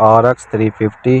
RX 350،